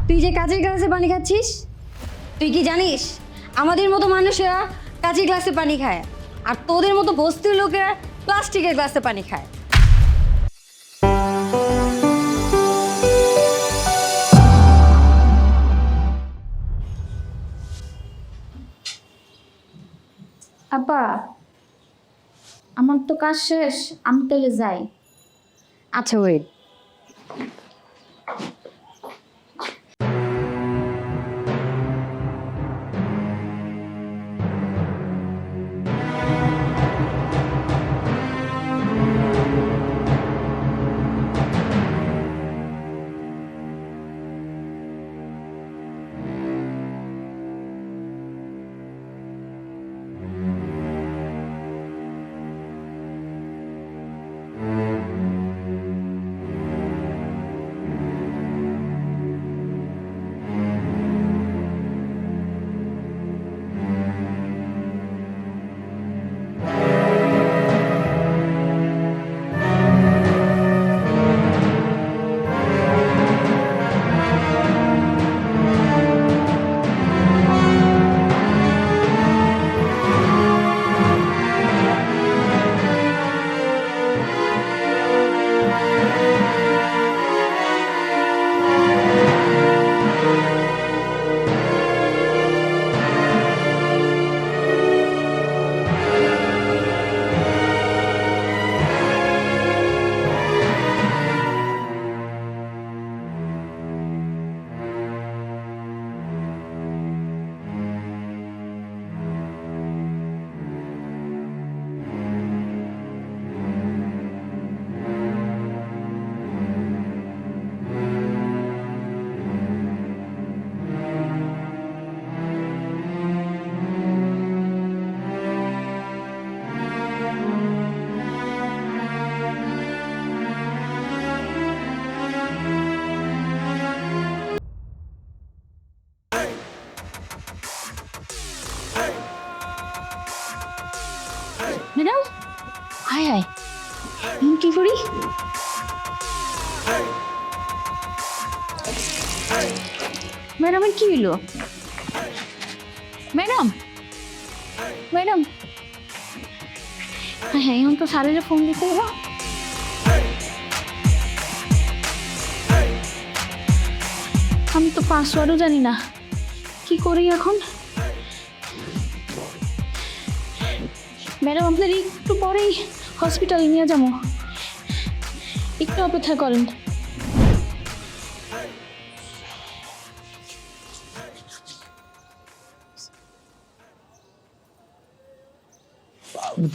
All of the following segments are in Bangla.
তুই যে কাঁচের গ্লাসে পানি খাচ্ছিস, তুই কি জানিস আমাদের মতো মানুষেরা কাঁচের গ্লাসে পানি খায়, আর তোদের মতো বস্তির লোকেরা প্লাস্টিকের গ্লাসে পানি খায়। আপা, আমার তো কাজ শেষ, আমি তাহলে যাই। আচ্ছা ওয়েট, ম্যাডাম, হাই হাই, আমি কি করি? ম্যাডামের কি হইলো? ম্যাডাম, ম্যাডাম, হ্যাঁ হ্যাঁ, এখন তো স্যারের ফোন দিতে হইব। আমি তো পাসওয়ার্ডও জানি না, কি করি এখন? ম্যাডাম, আপনার একটু পরেই হসপিটালে নিয়ে যাবো, একটু অপেক্ষা করেন।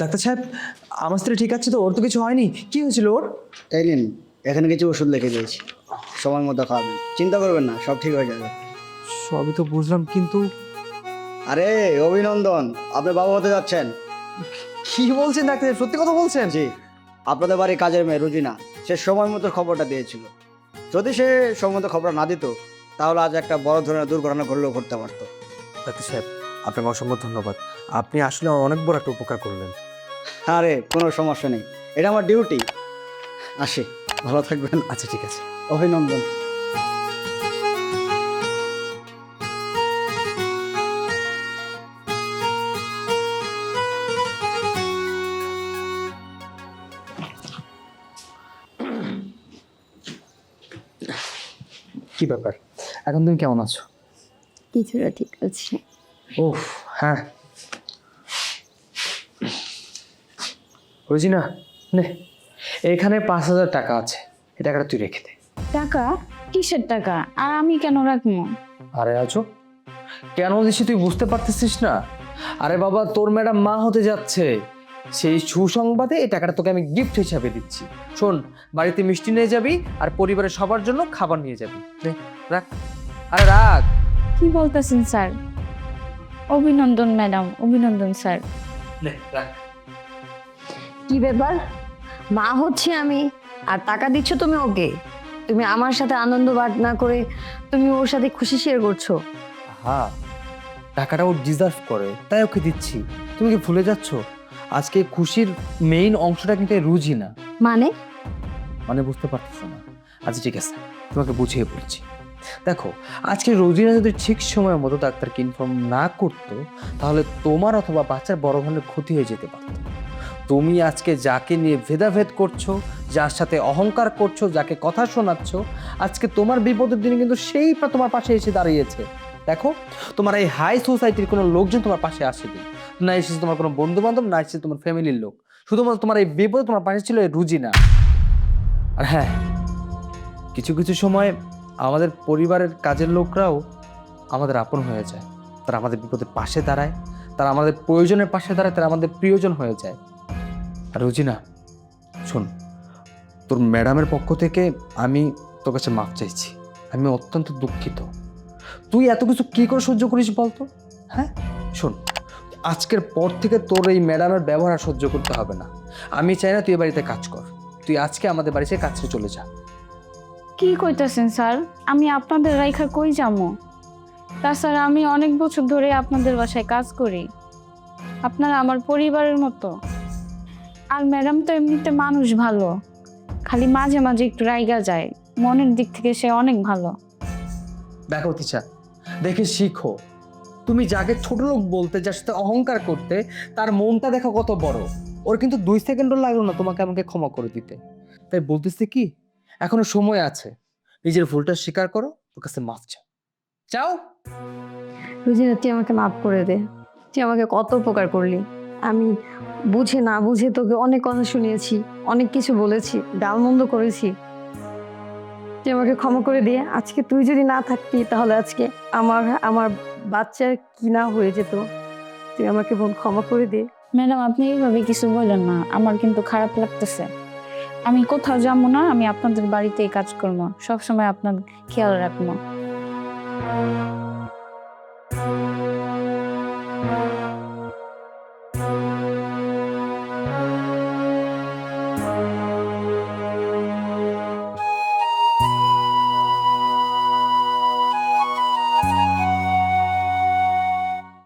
ডাক্তার সাহেব, আমার স্ত্রী ঠিক আছে তো? ওর তো কিছু হয়নি? কি হয়েছিল ওর? এই নিন, এখানে কিছু ওষুধ লিখে দিয়েছি, সময় মতো খাওয়াবেন, চিন্তা করবেন না, সব ঠিক হয়ে যাবে। সবই তো বুঝলাম, কিন্তু আরে অভিনন্দন, আপনি বাবা হতে যাচ্ছেন। কি বলছেন ডাক্তার সাহেব? সত্যি কথা বলছেন? জি, আপনাদের বাড়ির কাজের মেয়ে রুজিনা, সে সময় মতো খবরটা দিয়েছিল। যদি সে সময় মতো খবর না দিত, তাহলে আজ একটা বড় ধরনের দুর্ঘটনা ঘটলেও ঘটতে পারতো। ডাক্তার সাহেব, আপনাকে অসংখ্য ধন্যবাদ। আপনি আসলে অনেক বড় একটা উপকার করলেন। আরে কোনো সমস্যা নেই, এটা আমার ডিউটি। আসি, ভালো থাকবেন। আচ্ছা ঠিক আছে। অভিনন্দন। কি ব্যাপার, এখন তুমি কেমন আছো? কিছুটা ঠিক আছে। ওহ হ্যাঁ, বুঝি না, নে এখানে 5,000 টাকা আছে, এই টাকাটা তুই রেখে দে। টাকা? কিসের টাকা? আর আমি কেন রাখবো? আরে আছো, কেন দিচ্ছি তুই বুঝতে পারতেছিস না? আরে বাবা, তোর ম্যাডাম মা হতে যাচ্ছে, সেই সুসংবাদে এই টাকাটা তোকে আমি গিফট হিসাবে দিচ্ছি। শোন, বাড়িতে মিষ্টি নিয়ে যাবি আর পরিবারের সবার জন্য খাবার নিয়ে যাবি। নে, রাখ। আরে রাখ। কি বলতেছেন স্যার? অভিনন্দন ম্যাডাম, অভিনন্দন স্যার। নে, রাখ। কি ব্যাপার, মা হচ্ছে আমি আর টাকা দিচ্ছ তুমি ওকে? তুমি আমার সাথে আনন্দ বাদ না করে তুমি ওর সাথে খুশি শেয়ার করছো। হ্যাঁ, টাকাটা ও ডিজার্ভ করে, তাই ওকে দিচ্ছি। তুমি কি ভুলে যাচ্ছ? আজকে খুশির মেইন অংশটা কিন্তু রুজি না। মানে? মানে বুঝতে পারতেছো না? আচ্ছা ঠিক আছে, তোমাকে বুঝিয়ে বলছি। দেখো, আজকে রোজিনা যদি ঠিক সময় মতো ডাক্তারকে ইনফর্ম না করতো, তাহলে তোমার অথবা বাচ্চার বড় ধরনের ক্ষতি হয়ে যেতে পারত। তুমি আজকে যাকে নিয়ে ভেদাভেদ করছো, যার সাথে অহংকার করছো, যাকে কথা শোনাচ্ছ, আজকে তোমার বিপদের দিনে কিন্তু সেই তোমার পাশে এসে দাঁড়িয়েছে। দেখো, তোমার এই হাই সোসাইটির কোনো লোকজন তোমার পাশে আসেনি, না এসেছে তোমার কোনো বন্ধু বান্ধব, না এসেছে তোমার ফ্যামিলির লোক। শুধুমাত্র তোমার এই বিপদে তোমার পাশে ছিল এই রুজিনা। আর হ্যাঁ, কিছু কিছু সময় আমাদের পরিবারের কাজের লোকরাও আমাদের আপন হয়ে যায়। তারা আমাদের বিপদের পাশে দাঁড়ায়, তারা আমাদের প্রয়োজনের পাশে দাঁড়ায়, তারা আমাদের প্রিয়জন হয়ে যায়। আর রুজিনা, শোন, তোর ম্যাডামের পক্ষ থেকে আমি তোর কাছে মাফ চাইছি। আমি অত্যন্ত দুঃখিত। তুই এত কিছু কি করে সহ্য করিস বলতো? হ্যাঁ, শোন, আজকের পর থেকে তোর এই ম্যাডামের ব্যবহার আর সহ্য করতে হবে না। আমি চাই না তুই এ বাড়িতে কাজ কর। তুই আজকে আমাদের বাড়িতে কাজ ছেড়ে চলে যা। কি কইতাছেন স্যার? আমি আপনাদের রাইখা কই যাবো? তাছাড়া আমি অনেক বছর ধরে আপনাদের বাসায় কাজ করি, আপনারা আমার পরিবারের মতো। আর ম্যাডাম তো এমনিতে মানুষ ভালো, খালি মাঝে মাঝে একটু রাইগা যায়, মনের দিক থেকে সে অনেক ভালো। দেখো তিশা, দেখে শিখো। তুমি যাকে ছোট লোক বলতে, যার সাথে অহংকার করতে, তার মনটা দেখো কত বড়। ওর কিন্তু 2 সেকেন্ডও লাগলো না তোমাকে আমাকে ক্ষমা করে দিতে। তাই বলতেছি কি, এখনো সময় আছে, নিজের ভুলটা স্বীকার করো, ওর কাছে মাফ চাও। চাও। রুজিনা, তুই আমাকে মাফ করে দে। তুই আমাকে কত উপকার করলি। আমি বুঝে না বুঝে তোকে অনেক কথা শুনিয়েছি, অনেক কিছু বলেছি, গালমন্দ করেছি। তুই আমাকে ক্ষমা করে দিয়ে, আজকে তুই যদি না থাকতি তাহলে আজকে আমার আমার বাচ্চার কি না হয়ে যেত। তুই আমাকে বোন ক্ষমা করে দে। ম্যাডাম, আপনি এইভাবে কিছু বললেন না, আমার কিন্তু খারাপ লাগতেছে। আমি কোথাও যাবো না, আমি আপনাদের বাড়িতেই কাজ করবো, সবসময় আপনার খেয়াল রাখবো।